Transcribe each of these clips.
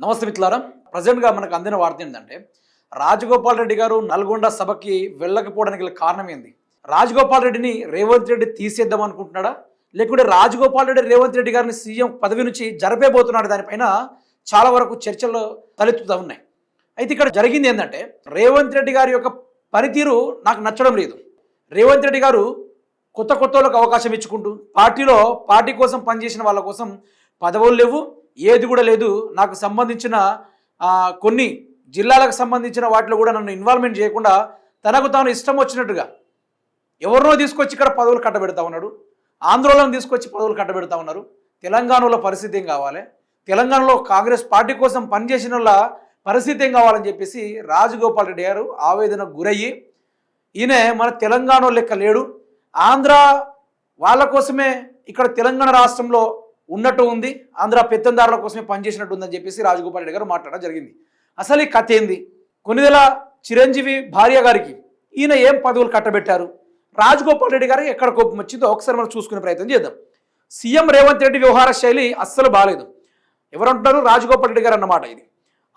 నమస్తే మిత్రులారా. ప్రజెంట్గా మనకు అందిన వార్త ఏంటంటే రాజగోపాల్ రెడ్డి గారు నల్గొండ సభకి వెళ్ళకపోవడానికి గల కారణం ఏంది? రాజగోపాల్ రెడ్డిని రేవంత్ రెడ్డి తీసేద్దాం అనుకుంటున్నాడా, లేకుంటే రాజగోపాల్ రెడ్డి రేవంత్ రెడ్డి గారిని సీఎం పదవి నుంచి జరపేబోతున్నాడు? దానిపైన చాలా వరకు చర్చలు తలెత్తుతూ ఉన్నాయి. అయితే ఇక్కడ జరిగింది ఏంటంటే రేవంత్ రెడ్డి గారి యొక్క పనితీరు నాకు నచ్చడం లేదు. రేవంత్ రెడ్డి గారు కొత్త వాళ్ళకు అవకాశం ఇచ్చుకుంటూ పార్టీ కోసం పనిచేసిన వాళ్ళ కోసం పదవులు లేవు, ఏది కూడా లేదు. నాకు సంబంధించిన కొన్ని జిల్లాలకు సంబంధించిన వాటిలో కూడా నన్ను ఇన్వాల్వ్మెంట్ చేయకుండా తనకు తాను ఇష్టం వచ్చినట్టుగా ఎవరినో తీసుకొచ్చి ఇక్కడ పదవులు కట్టబెడతా ఉన్నాడు. ఆంధ్రలను తీసుకొచ్చి పదవులు కట్టబెడతా ఉన్నారు. తెలంగాణలో పరిస్థితి ఏం కావాలి, తెలంగాణలో కాంగ్రెస్ పార్టీ కోసం పనిచేసిన వాళ్ళ పరిస్థితి ఏం కావాలని చెప్పేసి రాజగోపాల్ రెడ్డి గారు ఆవేదనకు గురయ్యి, ఈయన మన తెలంగాణ లెక్క లేడు, ఆంధ్ర వాళ్ళ కోసమే ఇక్కడ తెలంగాణ రాష్ట్రంలో ఉన్నట్టు ఉంది, ఆంధ్ర పెత్తందారుల కోసమే పనిచేసినట్టు ఉందని చెప్పేసి రాజగోపాల్ రెడ్డి గారు మాట్లాడడం జరిగింది. అసలు ఈ కథ ఏంది? కొన్నిదెల చిరంజీవి భార్య గారికి ఈయన ఏం పదవులు కట్టబెట్టారు, రాజగోపాల్ రెడ్డి గారికి ఎక్కడ కోపం వచ్చిందో ఒకసారి మనం చూసుకునే ప్రయత్నం చేద్దాం. సీఎం రేవంత్ రెడ్డి వ్యవహార శైలి అస్సలు బాగాలేదు. ఎవరంటారు? రాజగోపాల్ రెడ్డి గారు అన్నమాట ఇది.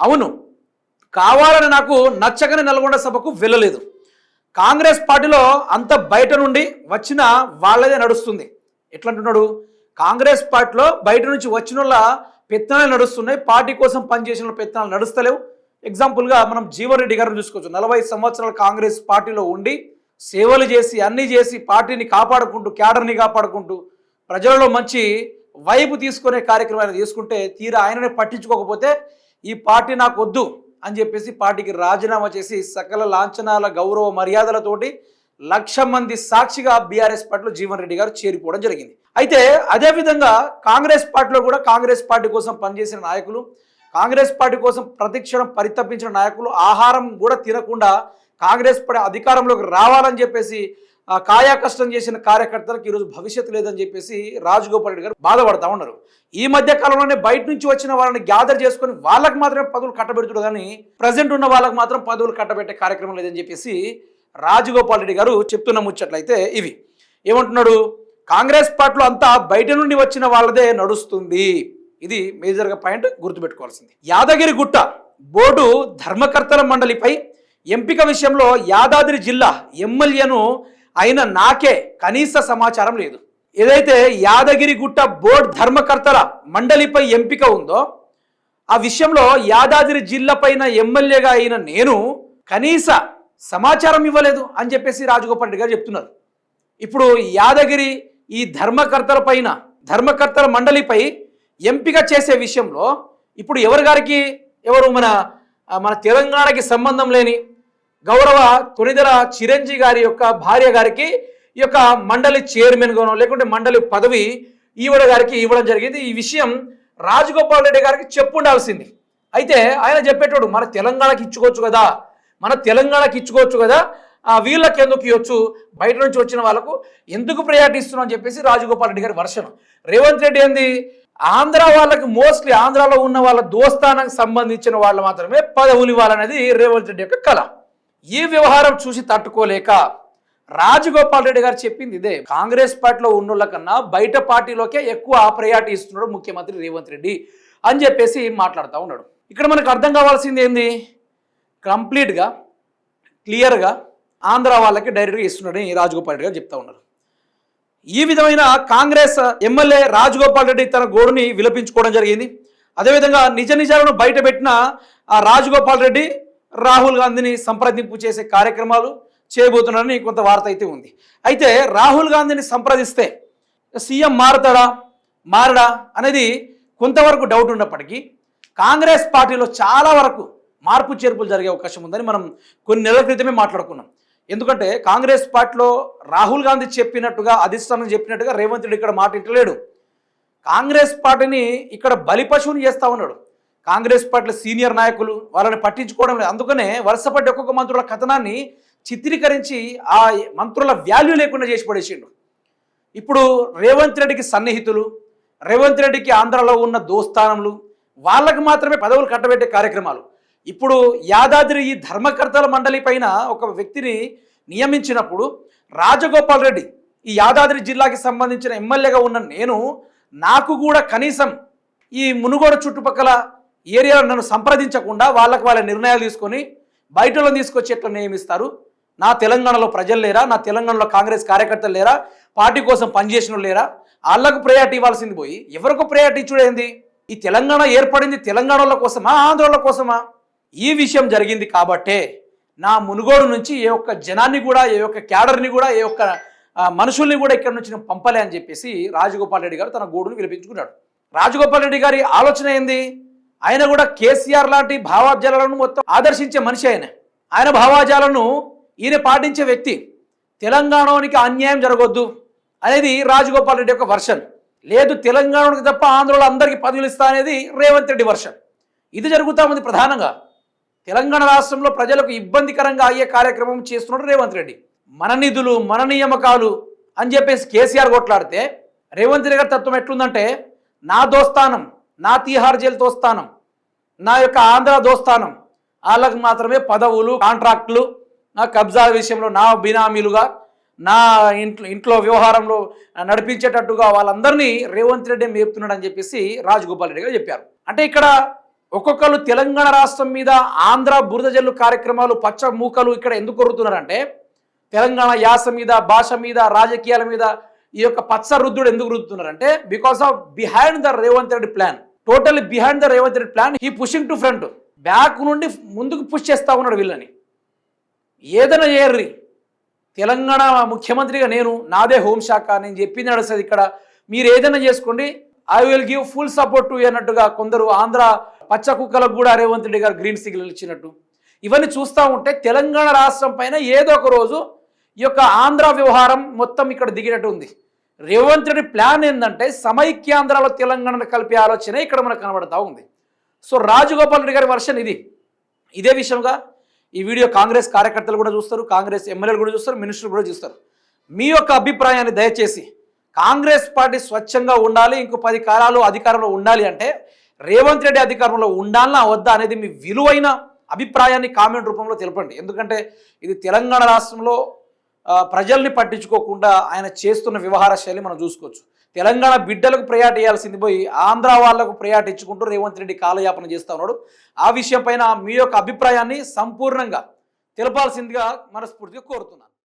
అవును, కావాలని నాకు నచ్చగానే నల్గొండ సభకు వెళ్ళలేదు. కాంగ్రెస్ పార్టీలో అంత బయట నుండి వచ్చిన వాళ్ళదే నడుస్తుంది. ఎట్లా అంటున్నాడు? కాంగ్రెస్ పార్టీలో బయట నుంచి వచ్చిన వాళ్ళ పెత్తనాలు నడుస్తున్నాయి, పార్టీ కోసం పనిచేసిన పెత్తనాలు నడుస్తలేవు. ఎగ్జాంపుల్గా మనం జీవన్ రెడ్డి గారిని చూసుకోవచ్చు. 40 సంవత్సరాలు కాంగ్రెస్ పార్టీలో ఉండి సేవలు చేసి అన్నీ చేసి పార్టీని కాపాడుకుంటూ క్యాడర్ని కాపాడుకుంటూ ప్రజలలో మంచి వైపు తీసుకునే కార్యక్రమాన్ని తీసుకుంటే తీరా ఆయననే పట్టించుకోకపోతే ఈ పార్టీ నాకు వద్దు అని చెప్పేసి పార్టీకి రాజీనామా చేసి సకల లాంఛనాల గౌరవ మర్యాదలతోటి 1,00,000 మంది సాక్షిగా బీఆర్ఎస్ పార్టీలో జీవన్ రెడ్డి గారు చేరిపోవడం జరిగింది. అయితే అదేవిధంగా కాంగ్రెస్ పార్టీలో కూడా కాంగ్రెస్ పార్టీ కోసం పనిచేసిన నాయకులు, కాంగ్రెస్ పార్టీ కోసం ప్రతిక్షణం పరితపించిన నాయకులు ఆహారం కూడా తినకుండా కాంగ్రెస్ పార్టీ అధికారంలోకి రావాలని చెప్పేసి కాయా కష్టం చేసిన కార్యకర్తలకు ఈరోజు భవిష్యత్తు లేదని చెప్పేసి రాజగోపాల్ రెడ్డి గారు బాధపడతా ఉన్నారు. ఈ మధ్య కాలంలోనే బయట నుంచి వచ్చిన వాళ్ళని గ్యాదర్ చేసుకొని వాళ్ళకి మాత్రమే పదవులు కట్టబెడుతుడు, కానీ ప్రజెంట్ ఉన్న వాళ్ళకి మాత్రం పదవులు కట్టబెట్టే కార్యక్రమం లేదని చెప్పేసి రాజగోపాల్ రెడ్డి గారు చెప్తున్న ముచ్చట్లయితే ఇవి. ఏమంటున్నాడు? కాంగ్రెస్ పార్టీలో అంతా బయట నుండి వచ్చిన వాళ్ళదే నడుస్తుంది. ఇది మేజర్గా పాయింట్ గుర్తుపెట్టుకోవాల్సింది. యాదగిరి గుట్ట బోర్డు ధర్మకర్తల మండలిపై ఎంపిక విషయంలో యాదాద్రి జిల్లా ఎమ్మెల్యేను అయిన నాకే కనీస సమాచారం లేదు. ఏదైతే యాదగిరి గుట్ట బోర్డు ధర్మకర్తల మండలిపై ఎంపిక ఉందో ఆ విషయంలో యాదాద్రి జిల్లా పైన ఎమ్మెల్యేగా అయిన నేను కనీస సమాచారం ఇవ్వలేదు అని చెప్పేసి రాజగోపాల్ రెడ్డి గారు చెప్తున్నారు. ఇప్పుడు యాదగిరి ఈ ధర్మకర్తల మండలిపై ఎంపిక చేసే విషయంలో ఇప్పుడు ఎవరు మన తెలంగాణకి సంబంధం లేని గౌరవ కొనిదెల చిరంజీవి గారి యొక్క భార్య గారికి ఈ యొక్క మండలి చైర్మన్గానో లేకుంటే మండలి పదవి ఈవిడ గారికి ఇవ్వడం జరిగింది. ఈ విషయం రాజగోపాల్ రెడ్డి గారికి చెప్పుండాల్సింది. అయితే ఆయన చెప్పేటోడు మన తెలంగాణకి ఇచ్చుకోవచ్చు కదా, వీళ్ళకి ఎందుకు ఇవ్వచ్చు, బయట నుంచి వచ్చిన వాళ్ళకు ఎందుకు ప్రయారిటీ ఇస్తున్నాం అని చెప్పేసి రాజగోపాల్ రెడ్డి గారి వర్షం. రేవంత్ రెడ్డి ఏంది, ఆంధ్ర వాళ్ళకి మోస్ట్లీ ఆంధ్రాలో ఉన్న వాళ్ళ దోస్తానానికి సంబంధించిన వాళ్ళు మాత్రమే పదవులు ఇవ్వాలనేది రేవంత్ రెడ్డి యొక్క కళ. ఈ వ్యవహారం చూసి తట్టుకోలేక రాజగోపాల్ రెడ్డి గారు చెప్పింది ఇదే. కాంగ్రెస్ పార్టీలో ఉన్నోళ్ళ కన్నా బయట పార్టీలోకే ఎక్కువ ప్రయారిటీ ఇస్తున్నాడు ముఖ్యమంత్రి రేవంత్ రెడ్డి అని చెప్పేసి మాట్లాడుతూ ఉన్నాడు. ఇక్కడ మనకు అర్థం కావాల్సింది ఏంది, కంప్లీట్గా క్లియర్గా ఆంధ్ర వాళ్ళకి డైరెక్ట్గా ఇస్తున్నాడని రాజగోపాల్ రెడ్డి గారు చెప్తా ఉన్నారు. ఈ విధమైన కాంగ్రెస్ ఎమ్మెల్యే రాజగోపాల్ రెడ్డి తన గోడుని విలపించుకోవడం జరిగింది. అదేవిధంగా నిజాలను బయట పెట్టిన రాజగోపాల్ రెడ్డి రాహుల్ గాంధీని సంప్రదింపు చేసే కార్యక్రమాలు చేయబోతున్నారని కొంత వార్త అయితే ఉంది. అయితే రాహుల్ గాంధీని సంప్రదిస్తే సీఎం మారడా అనేది కొంతవరకు డౌట్ ఉన్నప్పటికీ కాంగ్రెస్ పార్టీలో చాలా వరకు మార్పు చేర్పులు జరిగే అవకాశం ఉందని మనం కొన్ని నెలల క్రితమే మాట్లాడుకున్నాం. ఎందుకంటే కాంగ్రెస్ పార్టీలో రాహుల్ గాంధీ చెప్పినట్టుగా అధిష్టానం చెప్పినట్టుగా రేవంత్ రెడ్డి ఇక్కడ మాట ఇంటలేడు. కాంగ్రెస్ పార్టీని ఇక్కడ బలిపశువుని చేస్తూ ఉన్నాడు. కాంగ్రెస్ పార్టీలో సీనియర్ నాయకులు వాళ్ళని పట్టించుకోవడం లేదు. అందుకనే వరుసపడి ఒక్కొక్క మంత్రుల కథనాన్ని చిత్రీకరించి ఆ మంత్రుల వాల్యూ లేకుండా చేసి పడేసిండు. ఇప్పుడు రేవంత్ రెడ్డికి సన్నిహితులు, రేవంత్ రెడ్డికి ఆంధ్రాలో ఉన్న దోస్తానములు, వాళ్ళకి మాత్రమే పదవులు కట్టబెట్టే కార్యక్రమాలు. ఇప్పుడు యాదాద్రి ఈ ధర్మకర్తల మండలి పైన ఒక వ్యక్తిని నియమించినప్పుడు రాజగోపాల్ రెడ్డి ఈ యాదాద్రి జిల్లాకి సంబంధించిన ఎమ్మెల్యేగా ఉన్న నాకు కూడా కనీసం ఈ మునుగోడు చుట్టుపక్కల ఈ ఏరియాలో నన్ను సంప్రదించకుండా వాళ్ళ నిర్ణయాలు తీసుకొని బయట వాళ్ళని తీసుకొచ్చి ఎట్లా నియమిస్తారు? నా తెలంగాణలో ప్రజలు లేరా? నా తెలంగాణలో కాంగ్రెస్ కార్యకర్తలు లేరా? పార్టీ కోసం పనిచేసిన వాళ్ళు లేరా? వాళ్ళకు ప్రయారిటీ ఇవ్వాల్సింది పోయి ఎవరికి ప్రయారిటీ చూడేంది? ఈ తెలంగాణ ఏర్పడింది తెలంగాణల కోసమా, ఆంధ్రుల కోసమా? ఈ విషయం జరిగింది కాబట్టే నా మునుగోడు నుంచి ఏ ఒక్క జనాన్ని కూడా, ఏ ఒక్క క్యాడర్ని కూడా, ఏ ఒక్క మనుషుల్ని కూడా ఇక్కడ నుంచి నేను పంపలే అని చెప్పేసి రాజగోపాల్ రెడ్డి గారు తన గోడును వినిపించుకున్నాడు. రాజగోపాల్ రెడ్డి గారి ఆలోచన ఏంది? ఆయన కూడా కేసీఆర్ లాంటి భావాజాలను మొత్తం ఆదర్శించే మనిషి. ఆయన భావాజాలను ఈయన పాటించే వ్యక్తి. తెలంగాణకి అన్యాయం జరగొద్దు అనేది రాజగోపాల్ రెడ్డి యొక్క వర్షన్. లేదు తెలంగాణకి తప్ప ఆంధ్రలో అందరికీ పదవులు ఇస్తా అనేది రేవంత్ రెడ్డి వర్షన్. ఇది జరుగుతూ ఉంది ప్రధానంగా. తెలంగాణ రాష్ట్రంలో ప్రజలకు ఇబ్బందికరంగా అయ్యే కార్యక్రమం చేస్తున్నాడు రేవంత్ రెడ్డి. మన నిధులు, మన నియామకాలు అని చెప్పేసి కేసీఆర్ కొట్లాడితే రేవంత్ రెడ్డి గారి తత్వం ఎట్లుందంటే, నా దోస్తానం, నా తీహార్ జైలు దోస్తానం, నా యొక్క ఆంధ్ర దోస్తానం, వాళ్ళకు మాత్రమే పదవులు, కాంట్రాక్టులు, నా కబ్జాల విషయంలో నా బినామీలుగా, నా ఇంట్లో వ్యవహారంలో నడిపించేటట్టుగా వాళ్ళందరినీ రేవంత్ రెడ్డి మేపుతున్నాడు అని చెప్పేసి రాజగోపాల్ రెడ్డి గారు చెప్పారు. అంటే ఇక్కడ ఒక్కొక్కరు తెలంగాణ రాష్ట్రం మీద ఆంధ్ర బురద జల్లు కార్యక్రమాలు, పచ్చ మూకలు ఇక్కడ ఎందుకు కొరుతున్నారంటే, తెలంగాణ యాస మీద, భాష మీద, రాజకీయాల మీద ఈ యొక్క పచ్చ రుద్దుడు ఎందుకు రుద్దుతున్నారంటే, because of behind the Revanth Reddy plan. Totally behind the Revanth Reddy plan he pushing to front. Back నుండి ముందుకు పుష్ చేస్తా ఉన్నాడు వీళ్ళని. ఏదైనా చేయర్రి, తెలంగాణ ముఖ్యమంత్రిగా నేను, నాదే హోంశాఖ, నేను చెప్పింది నడుస్తుంది ఇక్కడ, మీరు ఏదైనా చేసుకోండి, I will give full support to అన్నట్టుగా కొందరు ఆంధ్ర పచ్చ కుక్కలకు కూడా రేవంత్ రెడ్డి గారు గ్రీన్ సిగ్నల్ ఇచ్చినట్టు ఇవన్నీ చూస్తూ ఉంటే తెలంగాణ రాష్ట్రం పైన ఏదో ఒక రోజు ఈ యొక్క ఆంధ్ర వ్యవహారం మొత్తం ఇక్కడ దిగినట్టు ఉంది. రేవంత్ రెడ్డి ప్లాన్ ఏంటంటే సమైక్యాంధ్రలో తెలంగాణను కలిపే ఆలోచన ఇక్కడ మనకు కనబడతా ఉంది. సో రాజగోపాల్ రెడ్డి గారి వర్షన్ ఇది. ఇదే విషయంగా ఈ వీడియో కాంగ్రెస్ కార్యకర్తలు కూడా చూస్తారు, కాంగ్రెస్ ఎమ్మెల్యేలు కూడా చూస్తారు, మినిస్టర్లు కూడా చూస్తారు. మీ యొక్క అభిప్రాయాన్ని దయచేసి, కాంగ్రెస్ పార్టీ స్వచ్ఛంగా ఉండాలి, ఇంకో 10 కాలాలు అధికారంలో ఉండాలి అంటే రేవంత్ రెడ్డి అధికారంలో ఉండాలన్నా వద్దా అనేది మీ విలువైన అభిప్రాయాన్ని కామెంట్ రూపంలో తెలపండి. ఎందుకంటే ఇది తెలంగాణ రాష్ట్రంలో ప్రజల్ని పట్టించుకోకుండా ఆయన చేస్తున్న వ్యవహార శైలి మనం చూసుకోవచ్చు. తెలంగాణ బిడ్డలకు ప్రయారిటీ ఇవ్వాల్సింది పోయి ఆంధ్ర వాళ్లకు ప్రయారిటీ ఇచ్చుకుంటూ రేవంత్ రెడ్డి కాలయాపన చేస్తూ ఉన్నాడు. ఆ విషయం పైన మీ యొక్క అభిప్రాయాన్ని సంపూర్ణంగా తెలపాల్సిందిగా మనస్ఫూర్తిగా కోరుతున్నాను.